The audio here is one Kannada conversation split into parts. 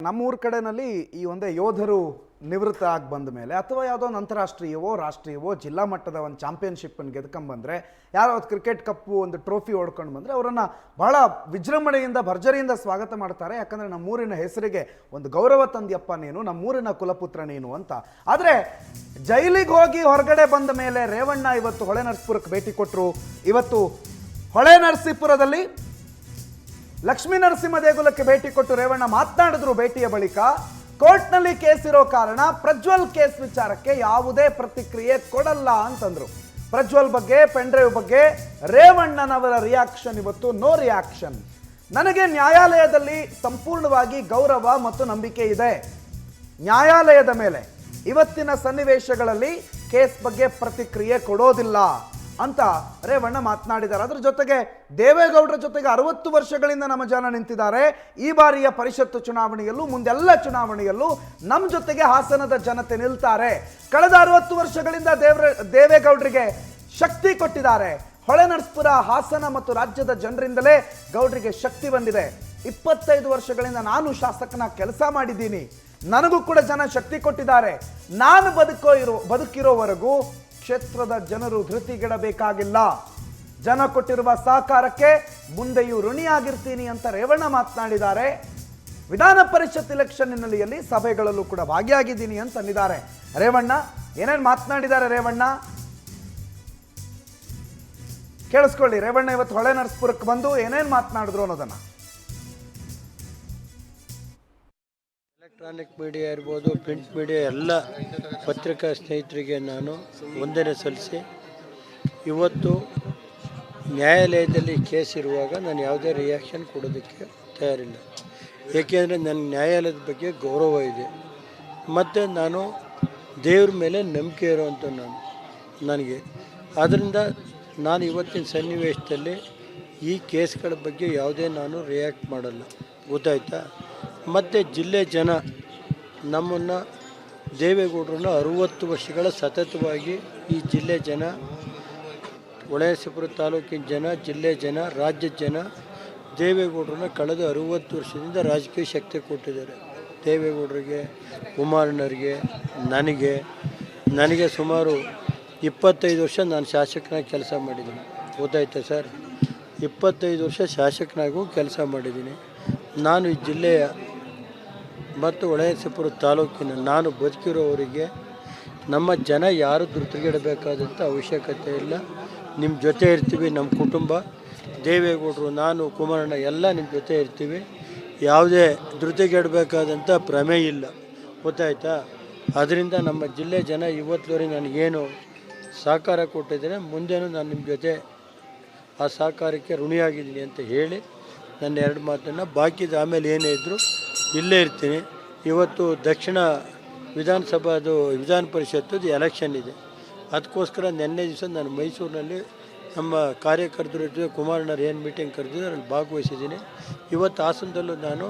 ನಮ್ಮೂರ ಕಡೆನಲ್ಲಿ ಈ ಒಂದೇ ಯೋಧರು ನಿವೃತ್ತ ಆಗಿ ಬಂದ ಮೇಲೆ ಅಥವಾ ಯಾವುದೋ ಒಂದು ಅಂತಾರಾಷ್ಟ್ರೀಯವೋ ರಾಷ್ಟ್ರೀಯವೋ ಜಿಲ್ಲಾ ಮಟ್ಟದ ಒಂದು ಚಾಂಪಿಯನ್ಶಿಪ್ಪನ್ನು ಗೆದ್ಕೊಂಡ್ಬಂದರೆ ಯಾರೋ ಒಂದು ಕ್ರಿಕೆಟ್ ಕಪ್ಪು ಒಂದು ಟ್ರೋಫಿ ಹೊಡ್ಕೊಂಡು ಬಂದರೆ ಅವರನ್ನು ಬಹಳ ವಿಜೃಂಭಣೆಯಿಂದ ಭರ್ಜರಿಯಿಂದ ಸ್ವಾಗತ ಮಾಡ್ತಾರೆ. ಯಾಕಂದರೆ ನಮ್ಮೂರಿನ ಹೆಸರಿಗೆ ಒಂದು ಗೌರವ ತಂದ್ಯಪ್ಪ ನೀನು, ನಮ್ಮೂರಿನ ಕುಲಪುತ್ರ ನೀನು ಅಂತ. ಆದರೆ ಜೈಲಿಗೆ ಹೋಗಿ ಹೊರಗಡೆ ಬಂದ ಮೇಲೆ ರೇವಣ್ಣ ಇವತ್ತು ಹೊಳೆನರಸೀಪುರಕ್ಕೆ ಭೇಟಿ ಕೊಟ್ಟರು. ಇವತ್ತು ಹೊಳೆನರಸೀಪುರದಲ್ಲಿ ಲಕ್ಷ್ಮೀ ನರಸಿಂಹ ದೇಗುಲಕ್ಕೆ ಭೇಟಿ ಕೊಟ್ಟು ರೇವಣ್ಣ ಮಾತನಾಡಿದ್ರು. ಭೇಟಿಯ ಬಳಿಕ ಕೋರ್ಟ್ನಲ್ಲಿ ಕೇಸ್ ಇರೋ ಕಾರಣ ಪ್ರಜ್ವಲ್ ಕೇಸ್ ವಿಚಾರಕ್ಕೆ ಯಾವುದೇ ಪ್ರತಿಕ್ರಿಯೆ ಕೊಡಲ್ಲ ಅಂತಂದ್ರು. ಪ್ರಜ್ವಲ್ ಬಗ್ಗೆ, ಪೆಂಡ್ರೈವ್ ಬಗ್ಗೆ ರೇವಣ್ಣನವರ ರಿಯಾಕ್ಷನ್ ಇವತ್ತು ನೋ ರಿಯಾಕ್ಷನ್. ನನಗೆ ನ್ಯಾಯಾಲಯದಲ್ಲಿ ಸಂಪೂರ್ಣವಾಗಿ ಗೌರವ ಮತ್ತು ನಂಬಿಕೆ ಇದೆ. ನ್ಯಾಯಾಲಯದ ಮೇಲೆ ಇವತ್ತಿನ ಸನ್ನಿವೇಶಗಳಲ್ಲಿ ಕೇಸ್ ಬಗ್ಗೆ ಪ್ರತಿಕ್ರಿಯೆ ಕೊಡೋದಿಲ್ಲ ಅಂತ ರೇವಣ್ಣ ಮಾತನಾಡಿದ್ದಾರೆ. ಅದರ ಜೊತೆಗೆ ದೇವೇಗೌಡರ ಜೊತೆಗೆ 60 ವರ್ಷಗಳಿಂದ ನಮ್ಮ ಜನ ನಿಂತಿದ್ದಾರೆ. ಈ ಬಾರಿಯ ಪರಿಷತ್ತು ಚುನಾವಣೆಯಲ್ಲೂ ಮುಂದೆಲ್ಲ ಚುನಾವಣೆಯಲ್ಲೂ ನಮ್ಮ ಜೊತೆಗೆ ಹಾಸನದ ಜನತೆ ನಿಲ್ತಾರೆ. ಕಳೆದ 60 ವರ್ಷಗಳಿಂದ ದೇವೇಗೌಡರಿಗೆ ಶಕ್ತಿ ಕೊಟ್ಟಿದ್ದಾರೆ. ಹೊಳೆನರಸೀಪುರ, ಹಾಸನ ಮತ್ತು ರಾಜ್ಯದ ಜನರಿಂದಲೇ ಗೌಡರಿಗೆ ಶಕ್ತಿ ಬಂದಿದೆ. 25 ವರ್ಷಗಳಿಂದ ನಾನು ಶಾಸಕನ ಕೆಲಸ ಮಾಡಿದ್ದೀನಿ. ನನಗೂ ಕೂಡ ಜನ ಶಕ್ತಿ ಕೊಟ್ಟಿದ್ದಾರೆ. ನಾನು ಬದುಕಿರೋವರೆಗೂ ಕ್ಷೇತ್ರದ ಜನರು ಧೃತಿಗೆಡಬೇಕಾಗಿಲ್ಲ. ಜನ ಕೊಟ್ಟಿರುವ ಸಹಕಾರಕ್ಕೆ ಮುಂದೆಯೂ ಋಣಿಯಾಗಿರ್ತೀನಿ ಅಂತ ರೇವಣ್ಣ ಮಾತನಾಡಿದ್ದಾರೆ. ವಿಧಾನ ಪರಿಷತ್ ಇಲೆಕ್ಷನ್ ಹಿನ್ನೆಲೆಯಲ್ಲಿ ಸಭೆಗಳಲ್ಲೂ ಕೂಡ ಭಾಗಿಯಾಗಿದ್ದೀನಿ ಅಂತ ಅಂದಿದ್ದಾರೆ ರೇವಣ್ಣ. ಏನೇನು ಮಾತನಾಡಿದ್ದಾರೆ ರೇವಣ್ಣ ಕೇಳಿಸ್ಕೊಳ್ಳಿ. ರೇವಣ್ಣ ಇವತ್ತು ಹೊಳೆನರಸೀಪುರಕ್ಕೆ ಬಂದು ಏನೇನು ಮಾತನಾಡಿದ್ರು ಅನ್ನೋದನ್ನ. ಎಲೆಕ್ಟ್ರಾನಿಕ್ ಮೀಡಿಯಾ ಇರ್ಬೋದು, ಪ್ರಿಂಟ್ ಮೀಡಿಯಾ, ಎಲ್ಲ ಪತ್ರಿಕಾ ಸ್ನೇಹಿತರಿಗೆ ನಾನು ವಂದನೆ ಸಲ್ಲಿಸಿ, ಇವತ್ತು ನ್ಯಾಯಾಲಯದಲ್ಲಿ ಕೇಸ್ ಇರುವಾಗ ನಾನು ಯಾವುದೇ ರಿಯಾಕ್ಷನ್ ಕೊಡೋದಕ್ಕೆ ತಯಾರಿಲ್ಲ. ಏಕೆಂದರೆ ನನ್ನ ನ್ಯಾಯಾಲಯದ ಬಗ್ಗೆ ಗೌರವ ಇದೆ ಮತ್ತು ನಾನು ದೇವ್ರ ಮೇಲೆ ನಂಬಿಕೆ ಇರೋವಂಥ ನನಗೆ. ಆದ್ದರಿಂದ ನಾನು ಇವತ್ತಿನ ಸನ್ನಿವೇಶದಲ್ಲಿ ಈ ಕೇಸ್ಗಳ ಬಗ್ಗೆ ಯಾವುದೇ ನಾನು ರಿಯಾಕ್ಟ್ ಮಾಡಲ್ಲ, ಗೊತ್ತಾಯ್ತಾ. ಮತ್ತು ಜಿಲ್ಲೆ ಜನ ನಮ್ಮನ್ನು, ದೇವೇಗೌಡರನ್ನು 60 ವರ್ಷಗಳ ಸತತವಾಗಿ ಈ ಜಿಲ್ಲೆ ಜನ, ಹೊಳೆನರಸೀಪುರ ತಾಲೂಕಿನ ಜನ, ಜಿಲ್ಲೆ ಜನ, ರಾಜ್ಯದ ಜನ ದೇವೇಗೌಡರನ್ನ ಕಳೆದ 60 ವರ್ಷದಿಂದ ರಾಜಕೀಯ ಶಕ್ತಿ ಕೊಟ್ಟಿದ್ದಾರೆ. ದೇವೇಗೌಡರಿಗೆ, ಕುಮಾರಣ್ಣರಿಗೆ, ನನಗೆ ಸುಮಾರು 25 ವರ್ಷ ನಾನು ಶಾಸಕನಾಗಿ ಕೆಲಸ ಮಾಡಿದ್ದೀನಿ, ಗೊತ್ತಾಯ್ತಾ ಸರ್. 25 ವರ್ಷ ಶಾಸಕನಾಗೂ ಕೆಲಸ ಮಾಡಿದ್ದೀನಿ. ನಾನು ಈ ಜಿಲ್ಲೆಯ ಮತ್ತು ಹೊಳೆನರಸೀಪುರ ತಾಲೂಕಿನ ನಾನು ಬದುಕಿರೋವರಿಗೆ ನಮ್ಮ ಜನ ಯಾರು ಧೃತಿಗೆಡಬೇಕಾದಂಥ ಅವಶ್ಯಕತೆ ಇಲ್ಲ. ನಿಮ್ಮ ಜೊತೆ ಇರ್ತೀವಿ. ನಮ್ಮ ಕುಟುಂಬ, ದೇವೇಗೌಡರು, ನಾನು, ಕುಮಾರಣ್ಣ ಎಲ್ಲ ನಿಮ್ಮ ಜೊತೆ ಇರ್ತೀವಿ. ಯಾವುದೇ ಧೃತಿಗೆಡಬೇಕಾದಂಥ ಪ್ರಮೇಯ ಇಲ್ಲ, ಗೊತ್ತಾಯ್ತಾ. ಅದರಿಂದ ನಮ್ಮ ಜಿಲ್ಲೆ ಜನ ಇವತ್ತುವರೆಗೆ ನನಗೇನು ಸಹಕಾರ ಕೊಟ್ಟಿದ್ದೇನೆ, ಮುಂದೇನು ನಾನು ನಿಮ್ಮ ಜೊತೆ ಆ ಸಹಕಾರಕ್ಕೆ ಋಣಿಯಾಗಿದ್ದೀನಿ ಅಂತ ಹೇಳಿ ನನ್ನ 2 ಮಾತನ್ನು ಬಾಕಿದ ಆಮೇಲೆ ಏನೇ ಇದ್ದರೂ ಇಲ್ಲೇ ಇರ್ತೀನಿ. ಇವತ್ತು ದಕ್ಷಿಣ ವಿಧಾನ ಪರಿಷತ್ತದು ಎಲೆಕ್ಷನ್ ಇದೆ. ಅದಕ್ಕೋಸ್ಕರ ನಿನ್ನೆ ದಿವಸ ನಾನು ಮೈಸೂರಿನಲ್ಲಿ ನಮ್ಮ ಕಾರ್ಯಕರ್ತರು ಜೊತೆ ಕುಮಾರಣ್ಣರು ಏನು ಮೀಟಿಂಗ್ ಕರೆದಿದ್ದು ಅಲ್ಲಿ ಭಾಗವಹಿಸಿದ್ದೀನಿ. ಇವತ್ತು ಹಾಸನದಲ್ಲೂ ನಾನು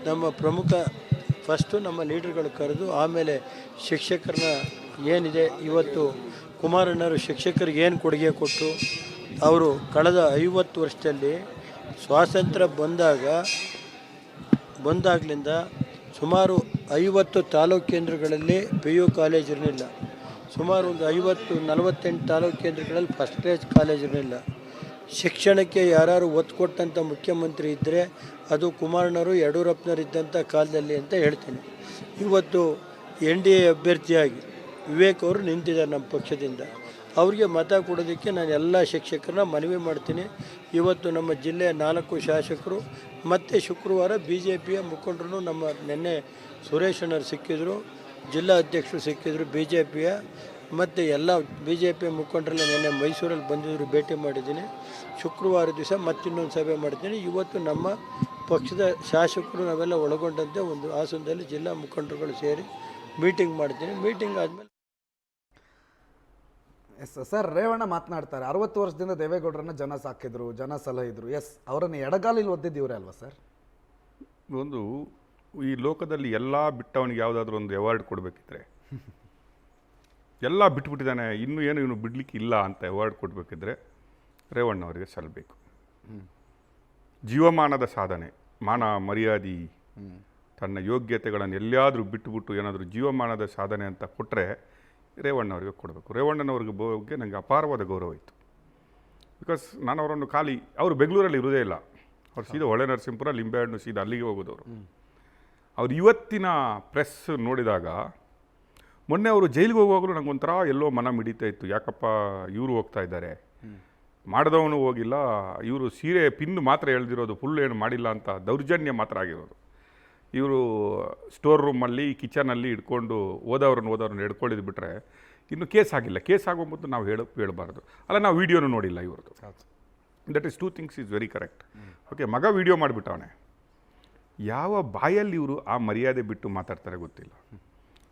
ನಮ್ಮ ಪ್ರಮುಖ ಫಸ್ಟು ನಮ್ಮ ಲೀಡರ್ಗಳು ಕರೆದು ಆಮೇಲೆ ಶಿಕ್ಷಕರನ್ನ ಏನಿದೆ, ಇವತ್ತು ಕುಮಾರಣ್ಣರು ಶಿಕ್ಷಕರಿಗೆ ಏನು ಕೊಡುಗೆ ಕೊಟ್ಟು ಅವರು ಕಳೆದ 50 ವರ್ಷದಲ್ಲಿ ಸ್ವಾತಂತ್ರ್ಯ ಬಂದಾಗಲಿಂದ ಸುಮಾರು 50 ತಾಲೂಕು ಕೇಂದ್ರಗಳಲ್ಲಿ PU ಕಾಲೇಜ್ ಇರಲಿಲ್ಲ. ಸುಮಾರು ಒಂದು 48 ತಾಲೂಕು ಕೇಂದ್ರಗಳಲ್ಲಿ ಫಸ್ಟ್ ಕ್ಲಾಸ್ ಕಾಲೇಜ್ ಇರಲಿಲ್ಲ. ಶಿಕ್ಷಣಕ್ಕೆ ಯಾರು ಒತ್ತು ಕೊಟ್ಟಂಥ ಮುಖ್ಯಮಂತ್ರಿ ಇದ್ದರೆ ಅದು ಕುಮಾರಣ್ಣರು, ಯಡಿಯೂರಪ್ಪನವರು ಇದ್ದಂಥ ಕಾಲದಲ್ಲಿ ಅಂತ ಹೇಳ್ತೀನಿ. ಇವತ್ತು NDA ಅಭ್ಯರ್ಥಿಯಾಗಿ ವಿವೇಕ್ ಅವರು ನಿಂತಿದ್ದಾರೆ ನಮ್ಮ ಪಕ್ಷದಿಂದ. ಅವ್ರಿಗೆ ಮತ ಕೊಡೋದಕ್ಕೆ ನಾನು ಎಲ್ಲ ಶಿಕ್ಷಕರನ್ನ ಮನವಿ ಮಾಡ್ತೀನಿ. ಇವತ್ತು ನಮ್ಮ ಜಿಲ್ಲೆಯ 4 ಶಾಸಕರು ಮತ್ತು ಶುಕ್ರವಾರ BJPಯ ಮುಖಂಡರು ನಮ್ಮ ನಿನ್ನೆ ಸುರೇಶಣ್ಣರು ಸಿಕ್ಕಿದ್ರು, ಜಿಲ್ಲಾ ಅಧ್ಯಕ್ಷರು ಸಿಕ್ಕಿದ್ರು BJPಯ, ಮತ್ತು ಎಲ್ಲ BJP ಮುಖಂಡರೆಲ್ಲ ನಿನ್ನೆ ಮೈಸೂರಲ್ಲಿ ಬಂದಿದ್ರು, ಭೇಟಿ ಮಾಡಿದ್ದೀನಿ. ಶುಕ್ರವಾರ ದಿವಸ ಮತ್ತಿನ್ನೊಂದು ಸಭೆ ಮಾಡ್ತೀನಿ. ಇವತ್ತು ನಮ್ಮ ಪಕ್ಷದ ಶಾಸಕರು ನಾವೆಲ್ಲ ಒಳಗೊಂಡಂತೆ ಒಂದು ಹಾಸನದಲ್ಲಿ ಜಿಲ್ಲಾ ಮುಖಂಡರುಗಳು ಸೇರಿ ಮೀಟಿಂಗ್ ಮಾಡ್ತೀನಿ. ಮೀಟಿಂಗ್ ಆದಮೇಲೆ ಎಸ್ ಸರ್, ರೇವಣ್ಣ ಮಾತನಾಡ್ತಾರೆ. 60 ವರ್ಷದಿಂದ ದೇವೇಗೌಡರನ್ನ ಜನ ಸಾಕಿದ್ರು, ಜನ ಸಲಹಿದ್ರು. ಎಸ್, ಅವರನ್ನು ಎಡಗಾಲಿಲ್ಲಿ ಒದ್ದಿದ್ದೀವ್ರೆ ಅಲ್ವಾ ಸರ್? ಒಂದು ಈ ಲೋಕದಲ್ಲಿ ಎಲ್ಲ ಬಿಟ್ಟವನಿಗೆ ಯಾವುದಾದ್ರೂ ಒಂದು ಅವಾರ್ಡ್ ಕೊಡಬೇಕಿದ್ರೆ ಎಲ್ಲ ಬಿಟ್ಬಿಟ್ಟಿದ್ದಾನೆ, ಇನ್ನೂ ಏನು ಇವನು ಬಿಡಲಿಕ್ಕೆ ಇಲ್ಲ ಅಂತ ಅವಾರ್ಡ್ ಕೊಡಬೇಕಿದ್ರೆ ರೇವಣ್ಣ ಅವರಿಗೆ ಸಲ್ಲಬೇಕು. ಜೀವಮಾನದ ಸಾಧನೆ, ಮಾನ ಮರ್ಯಾದೆ ತನ್ನ ಯೋಗ್ಯತೆಗಳನ್ನು ಎಲ್ಲಿಯಾದರೂ ಬಿಟ್ಟುಬಿಟ್ಟು ಏನಾದರೂ ಜೀವಮಾನದ ಸಾಧನೆ ಅಂತ ಕೊಟ್ಟರೆ ರೇವಣ್ಣವ್ರಿಗೆ ಕೊಡಬೇಕು. ರೇವಣ್ಣನವ್ರಿಗೆ ಬಗ್ಗೆ ನನಗೆ ಅಪಾರವಾದ ಗೌರವ ಇತ್ತು. ಬಿಕಾಸ್ ನಾನು ಅವರನ್ನು ಖಾಲಿ ಅವರು ಬೆಂಗಳೂರಲ್ಲಿ ಇರೋದೇ ಇಲ್ಲ, ಅವ್ರು ಸೀದಾ ಹೊಳೆ ನರಸೀಪುರ ಲಿಂಬೆಹಣ್ಣು ಸೀದಾ ಅಲ್ಲಿಗೆ ಹೋಗೋದವರು. ಅವ್ರು ಇವತ್ತಿನ ಪ್ರೆಸ್ ನೋಡಿದಾಗ ಮೊನ್ನೆ ಅವರು ಜೈಲಿಗೆ ಹೋಗುವಾಗಲೂ ನನಗೊಂಥರ ಎಲ್ಲೋ ಮನ ಮಿಡಿತಾ ಇತ್ತು. ಯಾಕಪ್ಪ ಇವರು ಹೋಗ್ತಾ ಇದ್ದಾರೆ, ಮಾಡಿದವನು ಹೋಗಿಲ್ಲ, ಇವರು ಸೀರೆ ಪಿನ್ ಮಾತ್ರ ಎಳೆದಿರೋದು, ಫುಲ್ ಏನು ಮಾಡಿಲ್ಲ ಅಂತ ದೌರ್ಜನ್ಯ ಮಾತ್ರ ಆಗಿರೋದು. ಇವರು ಸ್ಟೋರ್ ರೂಮಲ್ಲಿ ಕಿಚನಲ್ಲಿ ಇಟ್ಕೊಂಡು ಹೋದವ್ರನ್ನ ಹಿಡ್ಕೊಳ್ಳಿದ್ದು ಬಿಟ್ಟರೆ ಇನ್ನು ಕೇಸ್ ಆಗಿಲ್ಲ. ಕೇಸ್ ಆಗೋ ಮೊದಲು ನಾವು ಹೇಳಬಾರ್ದು. ಅಲ್ಲ, ನಾವು ವೀಡಿಯೋನು ನೋಡಿಲ್ಲ ಇವ್ರದ್ದು. That is 2 things is very correct. Okay, ಮಗ ವೀಡಿಯೋ ಮಾಡಿಬಿಟ್ಟವನೆ. ಯಾವ ಬಾಯಲ್ಲಿ ಇವರು ಆ ಮರ್ಯಾದೆ ಬಿಟ್ಟು ಮಾತಾಡ್ತಾರೆ ಗೊತ್ತಿಲ್ಲ.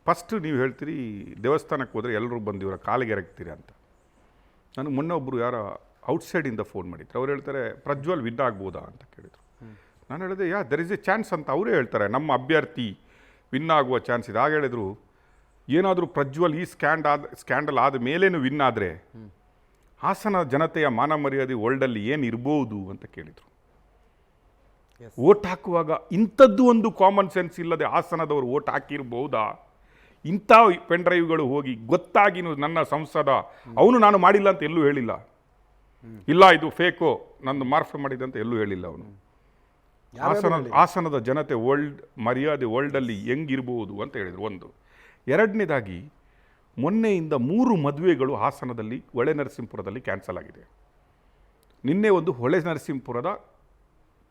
ಫಸ್ಟ್ ನೀವು ಹೇಳ್ತೀರಿ ದೇವಸ್ಥಾನಕ್ಕೆ ಹೋದರೆ ಎಲ್ಲರೂ ಬಂದು ಇವರ ಕಾಲಿಗೆ ಎರಗ್ತೀರಿ ಅಂತ. ನನಗೆ ಮೊನ್ನೆ ಒಬ್ಬರು ಯಾರೋ ಔಟ್ಸೈಡಿಂದ ಫೋನ್ ಮಾಡಿದ್ರು. ಅವ್ರು ಹೇಳ್ತಾರೆ ಪ್ರಜ್ವಲ್ ವಿನ್ ಆಗ್ಬೋದಾ ಅಂತ ಕೇಳಿದರು. ನಾನು ಹೇಳಿದೆ ದೆರ್ ಇಸ್ ಎ ಚಾನ್ಸ್ ಅಂತ ಅವರೇ ಹೇಳ್ತಾರೆ, ನಮ್ಮ ಅಭ್ಯರ್ಥಿ ವಿನ್ ಆಗುವ ಚಾನ್ಸ್ ಇದೆ. ಆಗ ಹೇಳಿದರು ಏನಾದರೂ ಪ್ರಜ್ವಲ್ ಈ ಸ್ಕ್ಯಾಂಡಲ್ ಆದ ಮೇಲೇನು ವಿನ್ ಆದರೆ ಹಾಸನ ಜನತೆಯ ಮಾನ ಮರ್ಯಾದೆ ವರ್ಲ್ಡಲ್ಲಿ ಏನು ಇರ್ಬೋದು ಅಂತ ಕೇಳಿದರು. ಓಟ್ ಹಾಕುವಾಗ ಇಂಥದ್ದು ಒಂದು ಕಾಮನ್ ಸೆನ್ಸ್ ಇಲ್ಲದೆ ಹಾಸನದವರು ಓಟ್ ಹಾಕಿರ್ಬೋದಾ? ಇಂಥ ಪೆನ್ ಡ್ರೈವ್ಗಳು ಹೋಗಿ ಗೊತ್ತಾಗಿನೂ ನನ್ನ ಸಂಸದ ಅವನು ನಾನು ಮಾಡಿಲ್ಲ ಅಂತ ಎಲ್ಲೂ ಹೇಳಿಲ್ಲ. ಇಲ್ಲ ಇದು ಫೇಕೋ ನಂದು ಮಾರ್ಫ್ ಮಾಡಿದೆ ಅಂತ ಎಲ್ಲೂ ಹೇಳಿಲ್ಲ ಅವನು. ಹಾಸನದ ಜನತೆ ಮರ್ಯಾದೆ ವರ್ಲ್ಡಲ್ಲಿ ಹೆಂಗಿರ್ಬೋದು ಅಂತ ಹೇಳಿದರು. ಒಂದು. ಎರಡನೇದಾಗಿ ಮೊನ್ನೆಯಿಂದ 3 ಮದುವೆಗಳು ಹಾಸನದಲ್ಲಿ ಹೊಳೆ ನರಸೀಪುರದಲ್ಲಿ ಕ್ಯಾನ್ಸಲ್ ಆಗಿದೆ. ನಿನ್ನೆ ಒಂದು ಹೊಳೆ ನರಸೀಪುರದ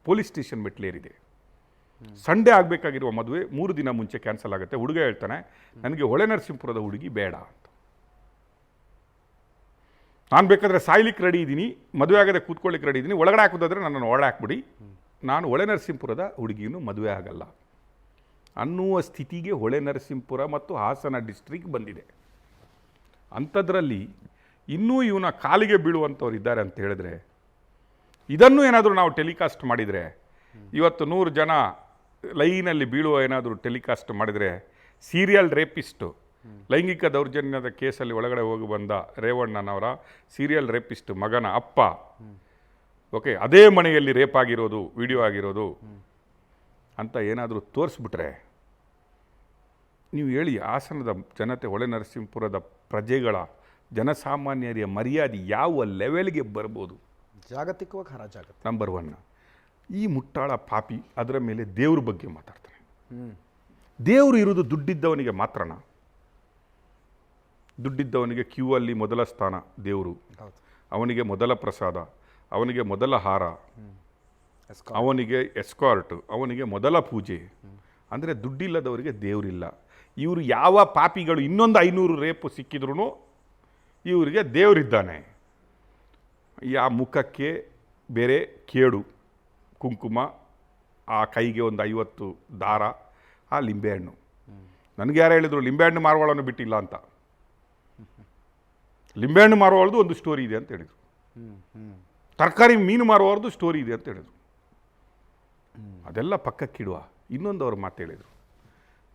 ಪೊಲೀಸ್ ಸ್ಟೇಷನ್ ಮೆಟ್ಲೇರಿದೆ. ಸಂಡೇ ಆಗಬೇಕಾಗಿರುವ ಮದುವೆ 3 ದಿನ ಮುಂಚೆ ಕ್ಯಾನ್ಸಲ್ ಆಗುತ್ತೆ. ಹುಡುಗ ಹೇಳ್ತಾನೆ ನನಗೆ ಹೊಳೆ ನರಸೀಪುರದ ಹುಡುಗಿ ಬೇಡ ಅಂತ. ನಾನು ಬೇಕಾದರೆ ಸಾಯ್ಲಿಕ್ಕೆ ರೆಡಿ ಇದ್ದೀನಿ, ಮದುವೆ ಆಗದೆ ಕೂತ್ಕೊಳ್ಳಿಕ್ಕೆ ರೆಡಿ ಇದ್ದೀನಿ, ಒಳಗಡೆ ಹಾಕೋದಾದ್ರೆ ನನ್ನನ್ನು ಒಳಗಡೆ ಹಾಕ್ಬಿಡಿ, ನಾನು ಹೊಳೆ ನರಸೀಪುರದ ಹುಡುಗಿಯನ್ನು ಮದುವೆ ಆಗಲ್ಲ ಅನ್ನುವ ಸ್ಥಿತಿಗೆ ಹೊಳೆ ನರಸೀಪುರ ಮತ್ತು ಹಾಸನ ಡಿಸ್ಟ್ರಿಕ್ಟ್ ಬಂದಿದೆ. ಅಂಥದ್ರಲ್ಲಿ ಇನ್ನೂ ಇವನ ಕಾಲಿಗೆ ಬೀಳುವಂಥವ್ರು ಇದ್ದಾರೆ ಅಂತ ಹೇಳಿದ್ರೆ, ಇದನ್ನು ಏನಾದರೂ ನಾವು ಟೆಲಿಕಾಸ್ಟ್ ಮಾಡಿದರೆ, ಇವತ್ತು 100 ಜನ ಲೈನಲ್ಲಿ ಬೀಳುವ ಏನಾದರೂ ಟೆಲಿಕಾಸ್ಟ್ ಮಾಡಿದರೆ, ಸೀರಿಯಲ್ ರೇಪಿಸ್ಟು ಲೈಂಗಿಕ ದೌರ್ಜನ್ಯದ ಕೇಸಲ್ಲಿ ಒಳಗಡೆ ಹೋಗಿ ಬಂದ ರೇವಣ್ಣನವರ ಸೀರಿಯಲ್ ರೇಪಿಸ್ಟ್ ಮಗನ ಅಪ್ಪ, ಓಕೆ, ಅದೇ ಮನೆಯಲ್ಲಿ ರೇಪ್ ಆಗಿರೋದು, ವಿಡಿಯೋ ಆಗಿರೋದು ಅಂತ ಏನಾದರೂ ತೋರಿಸ್ಬಿಟ್ರೆ, ನೀವು ಹೇಳಿ ಹಾಸನದ ಜನತೆ ಹೊಳೆ ನರಸೀಪುರದ ಪ್ರಜೆಗಳ ಜನಸಾಮಾನ್ಯರ ಮರ್ಯಾದೆ ಯಾವ ಲೆವೆಲ್ಗೆ ಬರ್ಬೋದು? ಜಾಗತಿಕವಾಗಿ ಹರಾಜಾಗುತ್ತೆ. ನಂಬರ್ 1. ಈ ಮುಟ್ಟಾಳ ಪಾಪಿ ಅದರ ಮೇಲೆ ದೇವ್ರ ಬಗ್ಗೆ ಮಾತಾಡ್ತಾನೆ. ದೇವರು ಇರೋದು ದುಡ್ಡಿದ್ದವನಿಗೆ ಮಾತ್ರನಾ? ದುಡ್ಡಿದ್ದವನಿಗೆ ಕ್ಯೂ ಅಲ್ಲಿ ಮೊದಲ ಸ್ಥಾನ ದೇವರು, ಅವನಿಗೆ ಮೊದಲ ಪ್ರಸಾದ, ಅವನಿಗೆ ಮೊದಲ ಹಾರ, ಅವನಿಗೆ ಎಸ್ಕಾರ್ಟ್, ಅವನಿಗೆ ಮೊದಲ ಪೂಜೆ. ಅಂದರೆ ದುಡ್ಡಿಲ್ಲದವರಿಗೆ ದೇವರಿಲ್ಲ. ಇವರು ಯಾವ ಪಾಪಿಗಳು ಇನ್ನೊಂದು 500 ರೇಪು ಸಿಕ್ಕಿದ್ರೂ ಇವರಿಗೆ ದೇವರಿದ್ದಾನೆ. ಆ ಮುಖಕ್ಕೆ ಬೇರೆ ಕೇಡು, ಕುಂಕುಮ, ಆ ಕೈಗೆ ಒಂದು 50 ದಾರ, ಆ ಲಿಂಬೆಹಣ್ಣು. ನನಗೆ ಯಾರು ಹೇಳಿದರು ಲಿಂಬೆಹಣ್ಣು ಮಾರುವಳನ್ನು ಬಿಟ್ಟಿಲ್ಲ ಅಂತ. ಲಿಂಬೆಹಣ್ಣು ಮಾರುವಳದು ಒಂದು ಸ್ಟೋರಿ ಇದೆ ಅಂತ ಹೇಳಿದರು. ತರಕಾರಿ ಮೀನು ಮಾರುವವ್ರದ್ದು ಸ್ಟೋರಿ ಇದೆ ಅಂತ ಹೇಳಿದರು. ಅದೆಲ್ಲ ಪಕ್ಕಕ್ಕಿಡುವ ಇನ್ನೊಂದು ಅವ್ರು ಮಾತು ಹೇಳಿದರು.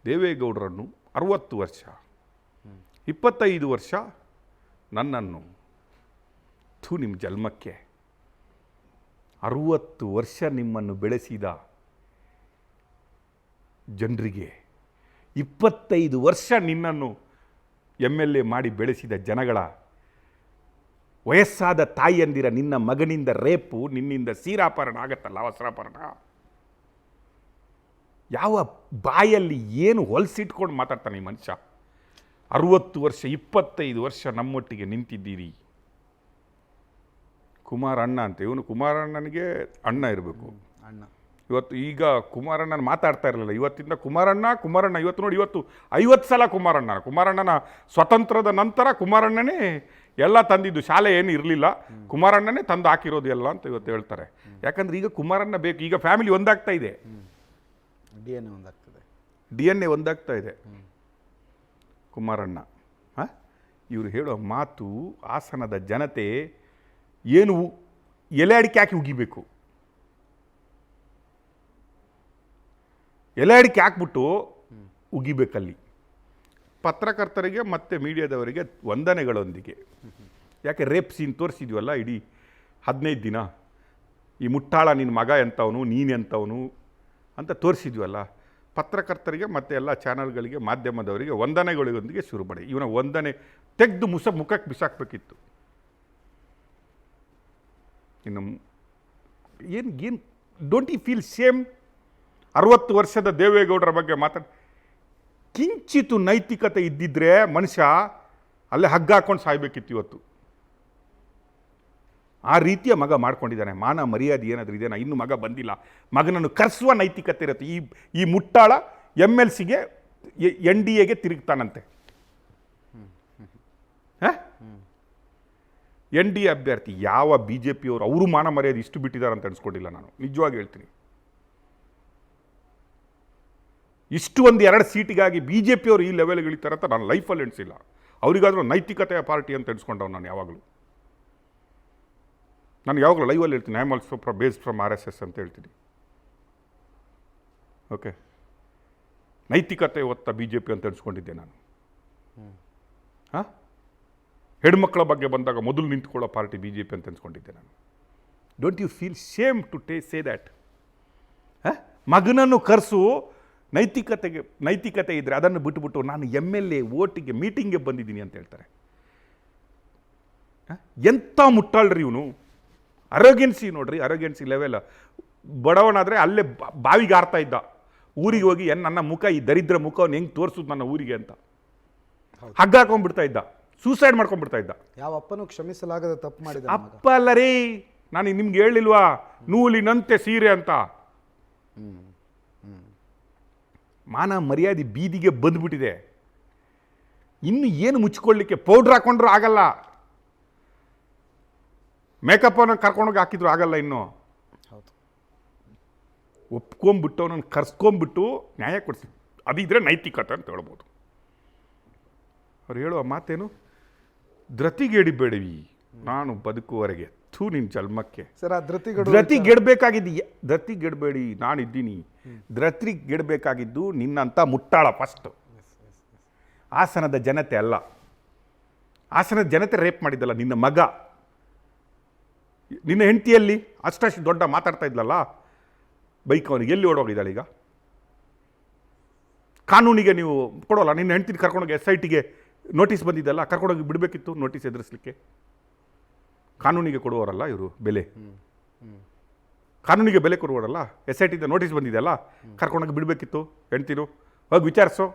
ದೇವೇಗೌಡರನ್ನು 60 ವರ್ಷ 25 ವರ್ಷ ನನ್ನನ್ನು ನಿಮ್ಮ ಜನ್ಮಕ್ಕೆ 60 ವರ್ಷ ನಿಮ್ಮನ್ನು ಬೆಳೆಸಿದ ಜನರಿಗೆ 25 ವರ್ಷ ನಿನ್ನನ್ನು MLA ಮಾಡಿ ಬೆಳೆಸಿದ ಜನಗಳ ವಯಸ್ಸಾದ ತಾಯಿಯಂದಿರ ನಿನ್ನ ಮಗನಿಂದ ರೇಪು, ನಿನ್ನಿಂದ ಸೀರಾಪರಣ ಆಗತ್ತಲ್ಲ, ವಸ್ತ್ರಾಪರಣ. ಯಾವ ಬಾಯಲ್ಲಿ ಏನು ಹೊಲಸಿಟ್ಕೊಂಡು ಮಾತಾಡ್ತಾನೆ ಈ ಮನುಷ್ಯ? 60 ವರ್ಷ 25 ವರ್ಷ ನಮ್ಮೊಟ್ಟಿಗೆ ನಿಂತಿದ್ದೀರಿ. ಕುಮಾರಣ್ಣ ಅಂತ, ಇವನು ಕುಮಾರಣ್ಣನಿಗೆ ಅಣ್ಣ ಇರಬೇಕು. ಅಣ್ಣ ಇವತ್ತು ಈಗ ಕುಮಾರಣ್ಣನ ಮಾತಾಡ್ತಾ ಇರಲಿಲ್ಲ. ಇವತ್ತಿಂದ ಕುಮಾರಣ್ಣ ಇವತ್ತು ನೋಡಿ, ಇವತ್ತು 50 ಸಲ ಕುಮಾರಣ್ಣನ ಸ್ವತಂತ್ರದ ನಂತರ ಕುಮಾರಣ್ಣನೇ ಎಲ್ಲ ತಂದಿದ್ದು. ಶಾಲೆ ಏನು ಇರಲಿಲ್ಲ, ಕುಮಾರಣ್ಣನೇ ತಂದು ಹಾಕಿರೋದು ಎಲ್ಲ ಅಂತ ಇವತ್ತು ಹೇಳ್ತಾರೆ. ಯಾಕಂದ್ರೆ ಈಗ ಕುಮಾರಣ್ಣ ಬೇಕು. ಈಗ ಫ್ಯಾಮಿಲಿ ಒಂದಾಗ್ತಾ ಇದೆ, DNA ಒಂದಾಗ್ತಾ ಇದೆ. ಕುಮಾರಣ್ಣ ಇವರು ಹೇಳೋ ಮಾತು ಹಾಸನದ ಜನತೆ ಏನು ಎಲೆ ಅಡಿಕೆ ಹಾಕಿ ಉಗಿಬೇಕು. ಎಲೆ ಅಡಿಕೆ ಹಾಕ್ಬಿಟ್ಟು ಉಗಿಬೇಕಲ್ಲಿ. ಪತ್ರಕರ್ತರಿಗೆ ಮತ್ತು ಮೀಡಿಯಾದವರಿಗೆ ವಂದನೆಗಳೊಂದಿಗೆ. ಯಾಕೆ ರೇಪ್ ಸೀನ್ ತೋರಿಸಿದ್ವಲ್ಲ ಇಡೀ 15 ದಿನ, ಈ ಮುಟ್ಟಾಳ ನಿನ್ನ ಮಗ ಎಂಥವನು, ನೀನೆಂಥವನು ಅಂತ ತೋರಿಸಿದ್ವಲ್ಲ. ಪತ್ರಕರ್ತರಿಗೆ ಮತ್ತು ಎಲ್ಲ ಚಾನಲ್ಗಳಿಗೆ ಮಾಧ್ಯಮದವರಿಗೆ ವಂದನೆಗಳೊಂದಿಗೆ ಶುರು ಮಾಡಿ. ಇವನ ವಂದನೆ ತೆಗೆದು ಮುಖಕ್ಕೆ ಬಿಸಾಕಬೇಕಿತ್ತು. ಇನ್ನು ಏನು ಡೋಂಟ್ ಯು ಫೀಲ್ ಸೇಮ್? 60 ವರ್ಷದ ದೇವೇಗೌಡರ ಬಗ್ಗೆ ಕಿಂಚಿತು ನೈತಿಕತೆ ಇದ್ದಿದ್ರೆ ಮನುಷ್ಯ ಅಲ್ಲೇ ಹಗ್ಗ ಹಾಕೊಂಡು ಸಾಯ್ಬೇಕಿತ್ತು ಇವತ್ತು. ಆ ರೀತಿಯ ಮಗ ಮಾಡ್ಕೊಂಡಿದ್ದಾನೆ. ಮಾನ ಮರ್ಯಾದೆ ಏನಾದರೂ ಇದೆಯಾ? ಇನ್ನೂ ಮಗ ಬಂದಿಲ್ಲ. ಮಗನನ್ನು ಕರೆಸುವ ನೈತಿಕತೆ ಇರುತ್ತೆ. ಈ ಮುಟ್ಟಾಳ MLCಗೆ NDAಗೆ ತಿರುಗ್ತಾನಂತೆ. NDA ಅಭ್ಯರ್ಥಿ ಯಾವ BJP ಅವರು ಅವರು ಮಾನ ಮರ್ಯಾದೆ ಇಷ್ಟು ಬಿಟ್ಟಿದ್ದಾರೆ ಅಂತ ಅನ್ಸ್ಕೊಂಡಿಲ್ಲ ನಾನು, ನಿಜವಾಗಿ ಹೇಳ್ತೀನಿ. ಇಷ್ಟು 1-2 ಸೀಟಿಗಾಗಿ BJP ಅವರು ಈ ಲೆವೆಲ್ಗೆ ಇಳಿತಾರೆ ಅಂತ ನಾನು ಲೈಫಲ್ಲಿ ಎಣಿಸಿಲ್ಲ. ಅವರಿಗಾದ್ರೂ ನೈತಿಕತೆಯ ಪಾರ್ಟಿ ಅಂತ ಎಣಿಸ್ಕೊಂಡವ್ ನಾನು ಯಾವಾಗಲೂ. ನಾನು ಯಾವಾಗಲೂ ಲೈವಲ್ಲಿ ಹೇಳ್ತೀನಿ, I am also based from RSS ಅಂತ ಹೇಳ್ತೀನಿ. ಓಕೆ, ನೈತಿಕತೆ ಒತ್ತ BJP ಅಂತ ಎಣಿಸ್ಕೊಂಡಿದ್ದೆ ನಾನು. ಹೆಣ್ಮಕ್ಳ ಬಗ್ಗೆ ಬಂದಾಗ ಮೊದಲು ನಿಂತ್ಕೊಳ್ಳೋ ಪಾರ್ಟಿ BJP ಅಂತ ಎಣಿಸ್ಕೊಂಡಿದ್ದೆ ನಾನು. Don't you feel shame to say that? ಮಗನನ್ನು ಕರೆಸು, ನೈತಿಕತೆ ಇದ್ದರೆ ಅದನ್ನು ಬಿಟ್ಟುಬಿಟ್ಟು ನಾನು MLA ಓಟಿಗೆ ಮೀಟಿಂಗ್ಗೆ ಬಂದಿದ್ದೀನಿ ಅಂತ ಹೇಳ್ತಾರೆ. ಎಂಥ ಮುಟ್ಟಾಳ್ರಿ ಇವನು. ಅರೋಗೆನ್ಸಿ ನೋಡ್ರಿ, ಅರೋಗೆನ್ಸಿ ಲೆವೆಲ್. ಬಡವನಾದರೆ ಅಲ್ಲೇ ಬಾವಿಗೆ ಆರ್ತಾ ಇದ್ದ. ಊರಿಗೆ ಹೋಗಿ ನನ್ನ ಮುಖ, ಈ ದರಿದ್ರ ಮುಖವನ್ನು ಹೆಂಗೆ ತೋರಿಸೋದು ನನ್ನ ಊರಿಗೆ ಅಂತ ಹಗ್ಗ ಹಾಕೊಂಡ್ಬಿಡ್ತಾ ಇದ್ದ, ಸೂಸೈಡ್ ಮಾಡ್ಕೊಂಡ್ಬಿಡ್ತಾ ಇದ್ದ. ಯಾವ ಅಪ್ಪನೂ ಕ್ಷಮಿಸಲಾಗದ ತಪ್ಪು ಮಾಡಿದ ಅಪ್ಪ ಅಲ್ಲ ರೀ, ನಾನು ನಿಮ್ಗೆ ಹೇಳಿಲ್ವಾ ನೂಲಿನಂತೆ ಸೀರೆ ಅಂತ. ಮಾನ ಮರ್ಯಾದೆ ಬೀದಿಗೆ ಬಂದ್ಬಿಟ್ಟಿದೆ. ಇನ್ನು ಏನು ಮುಚ್ಕೊಳ್ಳಿಕ್ಕೆ ಪೌಡ್ರ್ ಹಾಕೊಂಡ್ರು ಆಗಲ್ಲ, ಮೇಕಪ್ಪನ್ನು ಕರ್ಕೊಂಡೋಗಿ ಹಾಕಿದ್ರು ಆಗಲ್ಲ. ಇನ್ನು ಒಪ್ಕೊಂಡ್ಬಿಟ್ಟು ಅವನನ್ನು ಕರ್ಸ್ಕೊಂಡ್ಬಿಟ್ಟು ನ್ಯಾಯ ಕೊಡಿಸಿ, ಅದಿದ್ರೆ ನೈತಿಕತೆ ಅಂತ ಹೇಳ್ಬೋದು. ಅವ್ರು ಹೇಳುವ ಮಾತೇನು? ಧೃತಿಗೆಡಿಬೇಡವಿ ನಾನು ಬದುಕುವರೆಗೆ. ನಿನ್ನ ಜನ್ಮಕ್ಕೆ ಸರ್, ಆ ಧೃತಿಗೆಡಬೇಡಿ, ನಾನಿದ್ದೀನಿ. ಧೃತಿಗೆಡಬೇಕಾಗಿದ್ದು ನಿನ್ನಂಥ ಮುಟ್ಟಾಳ ಫಸ್ಟ್. ಹಾಸನದ ಜನತೆ ಅಲ್ಲ. ಹಾಸನದ ಜನತೆ ರೇಪ್ ಮಾಡಿದ್ದಲ್ಲ ನಿನ್ನ ಮಗ. ನಿನ್ನ ಹೆಂಡತಿಯಲ್ಲಿ ಅಷ್ಟಷ್ಟು ದೊಡ್ಡ ಮಾತಾಡ್ತಾ ಇದ್ಲಲ್ಲ, ಬೈಕ್ ಅವನಿಗೆ ಎಲ್ಲಿ ಓಡೋಗಿದ್ದಾಳೆ ಈಗ? ಕಾನೂನಿಗೆ ನೀವು ಕೊಡೋಲ್ಲ. ನಿನ್ನ ಹೆಂಡತಿನ ಕರ್ಕೊಂಡೋಗಿ SITಗೆ ನೋಟಿಸ್ ಬಂದಿದ್ದಲ್ಲ, ಕರ್ಕೊಂಡೋಗಿ ಬಿಡಬೇಕಿತ್ತು ನೋಟಿಸ್ ಎದುರಿಸಲಿಕ್ಕೆ. ಕಾನೂನಿಗೆ ಕೊಡುವವರಲ್ಲ ಇವರು ಬೆಲೆ. ಕಾನೂನಿಗೆ ಬೆಲೆ ಕೊಡುವವರಲ್ಲ. SITದ ನೋಟಿಸ್ ಬಂದಿದೆಯಲ್ಲ, ಕರ್ಕೊಂಡೋಗಿ ಬಿಡಬೇಕಿತ್ತು. ಹೆಂಡ್ತಿರು ಹೋಗಿ ವಿಚಾರಿಸೋ,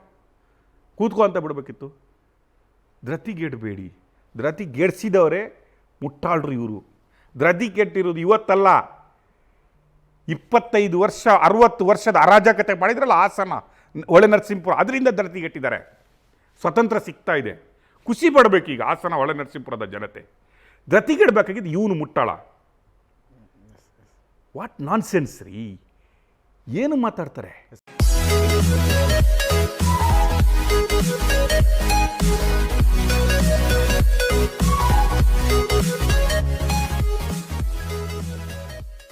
ಕೂತ್ಕೋ ಅಂತ ಬಿಡಬೇಕಿತ್ತು. ಧೃತಿಗೆಡಬೇಡಿ. ಧೃತಿಗೆಡ್ಸಿದವರೇ ಮುಟ್ಟಾಳ್ರು ಇವರು. ಧೃತಿಗೆಟ್ಟಿರೋದು ಇವತ್ತಲ್ಲ, 25 ವರ್ಷ 60 ವರ್ಷದ ಅರಾಜಕತೆ ಮಾಡಿದ್ರಲ್ಲ ಹಾಸನ, ಒಳೆ ನರಸೀಪುರ, ಅದರಿಂದ ಧೃತಿಗೆಟ್ಟಿದ್ದಾರೆ. ಸ್ವತಂತ್ರ ಸಿಗ್ತಾ ಇದೆ, ಖುಷಿ ಪಡಬೇಕೀಗ ಹಾಸನ ಒಳೆ ನರಸೀಪುರದ ಜನತೆ. ಧೃತಿಗೆಡಬೇಕಾಗಿದ್ದು ಇವನು ಮುಟ್ಟಾಳ. ವಾಟ್ ನಾನ್ ಸೆನ್ಸ್ ರೀ, ಏನು ಮಾತಾಡ್ತಾರೆ?